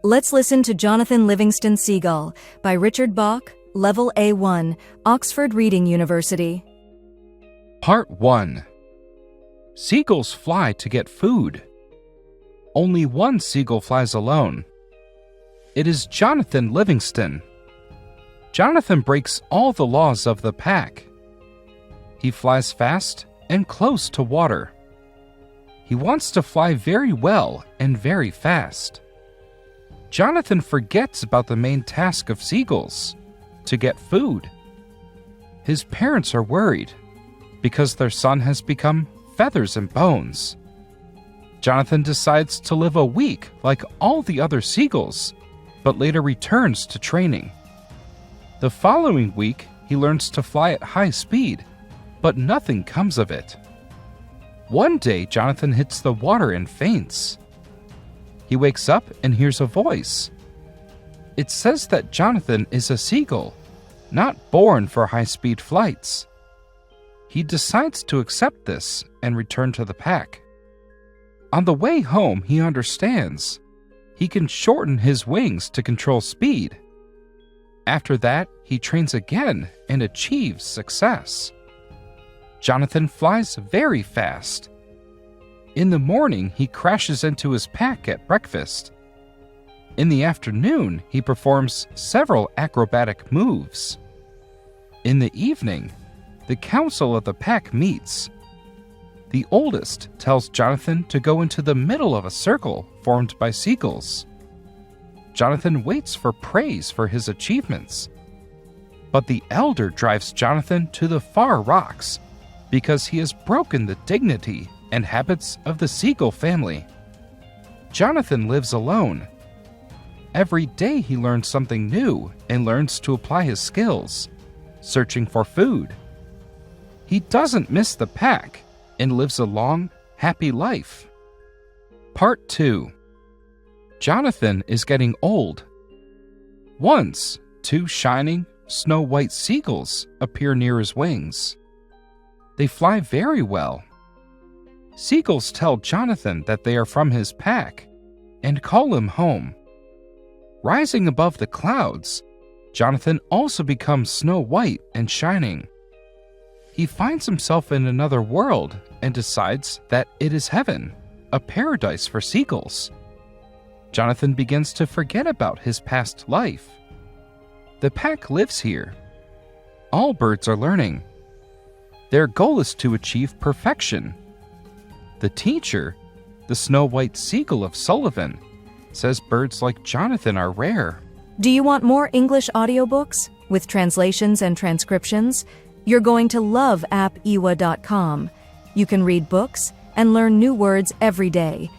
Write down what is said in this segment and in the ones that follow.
Let's listen to Jonathan Livingston Seagull by Richard Bach, Level A1, Oxford Reading University. Part 1. Seagulls fly to get food. Only one seagull flies alone. It is Jonathan Livingston. Jonathan breaks all the laws of the pack. He flies fast and close to water. He wants to fly very well and very fast. Jonathan forgets about the main task of seagulls, to get food. His parents are worried because their son has become feathers and bones. Jonathan decides to live a week like all the other seagulls, but later returns to training. The following week, he learns to fly at high speed, but nothing comes of it. One day, Jonathan hits the water and faints. He wakes up and hears a voice. It says that Jonathan is a seagull, not born for high-speed flights. He decides to accept this and return to the pack. On the way home, he understands he can shorten his wings to control speed. After that, he trains again and achieves success. Jonathan flies very fast. In the morning, he crashes into his pack at breakfast. In the afternoon, he performs several acrobatic moves. In the evening, the council of the pack meets. The oldest tells Jonathan to go into the middle of a circle formed by seagulls. Jonathan waits for praise for his achievements. But the elder drives Jonathan to the far rocks because he has broken the dignity and habits of the seagull family. Jonathan lives alone. Every day he learns something new and learns to apply his skills, searching for food. He doesn't miss the pack and lives a long, happy life. Part 2. Jonathan is getting old. Once, two shining, snow-white seagulls appear near his wings. They fly very well. Seagulls tell Jonathan that they are from his pack and call him home. Rising above the clouds, Jonathan also becomes snow-white and shining. He finds himself in another world and decides that it is heaven, a paradise for seagulls. Jonathan begins to forget about his past life. The pack lives here. All birds are learning. Their goal is to achieve perfection. The teacher, the snow-white seagull of Sullivan, says birds like Jonathan are rare. Do you want more English audiobooks with translations and transcriptions? You're going to love appewa.com. You can read books and learn new words every day.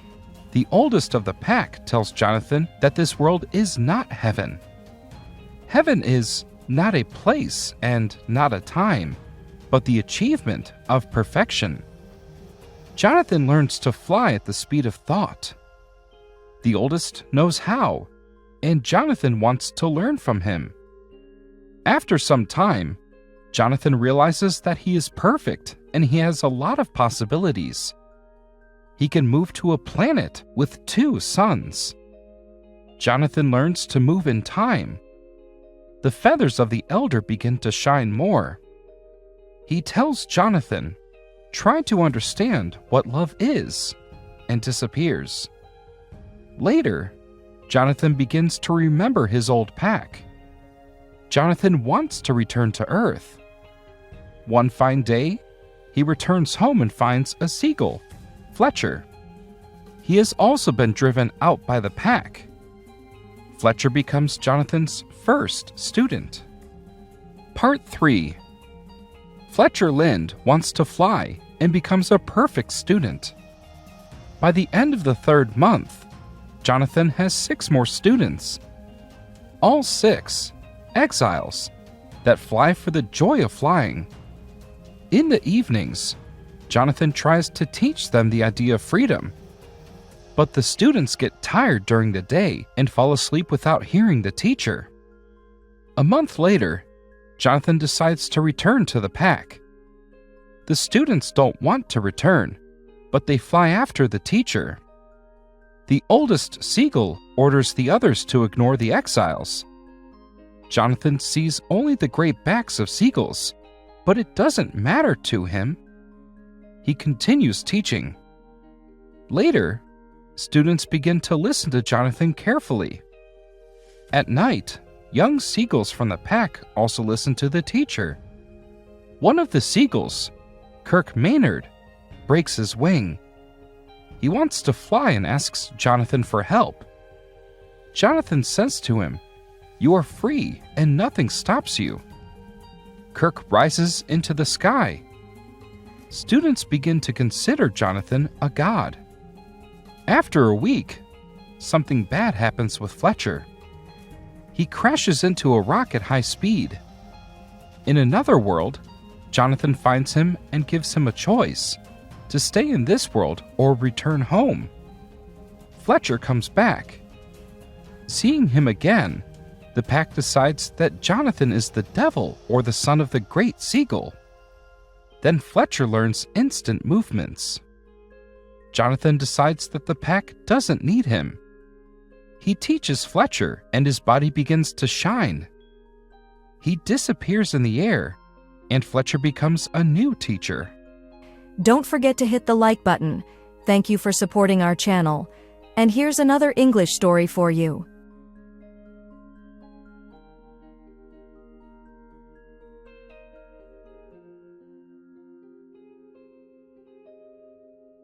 The oldest of the pack tells Jonathan that this world is not heaven. Heaven is not a place and not a time, but the achievement of perfection. Jonathan learns to fly at the speed of thought. The oldest knows how, and Jonathan wants to learn from him. After some time, Jonathan realizes that he is perfect and he has a lot of possibilities. He can move to a planet with 2 suns. Jonathan learns to move in time. The feathers of the elder begin to shine more. He tells Jonathan, "Try to understand what love is," and disappears. Later, Jonathan begins to remember his old pack. Jonathan wants to return to Earth. One fine day, he returns home and finds a seagull, Fletcher. He has also been driven out by the pack. Fletcher becomes Jonathan's first student. Part 3. Fletcher Lind wants to fly and becomes a perfect student. By the end of the 3rd month, Jonathan has 6 more students. All 6 exiles that fly for the joy of flying. In the evenings, Jonathan tries to teach them the idea of freedom. But the students get tired during the day and fall asleep without hearing the teacher. A month later, Jonathan decides to return to the pack. The students don't want to return, but they fly after the teacher. The oldest seagull orders the others to ignore the exiles. Jonathan sees only the great backs of seagulls, but it doesn't matter to him. He continues teaching. Later, students begin to listen to Jonathan carefully. At night, young seagulls from the pack also listen to the teacher. One of the seagulls, Kirk Maynard, breaks his wing. He wants to fly and asks Jonathan for help. Jonathan says to him, "You are free and nothing stops you." Kirk rises into the sky. Students begin to consider Jonathan a god. After a week, something bad happens with Fletcher. He crashes into a rock at high speed. In another world, Jonathan finds him and gives him a choice: to stay in this world or return home. Fletcher comes back. Seeing him again, the pack decides that Jonathan is the devil or the son of the great seagull. Then Fletcher learns instant movements. Jonathan decides that the pack doesn't need him. He teaches Fletcher and his body begins to shine. He disappears in the air, and Fletcher becomes a new teacher. Don't forget to hit the like button. Thank you for supporting our channel. And here's another English story for you.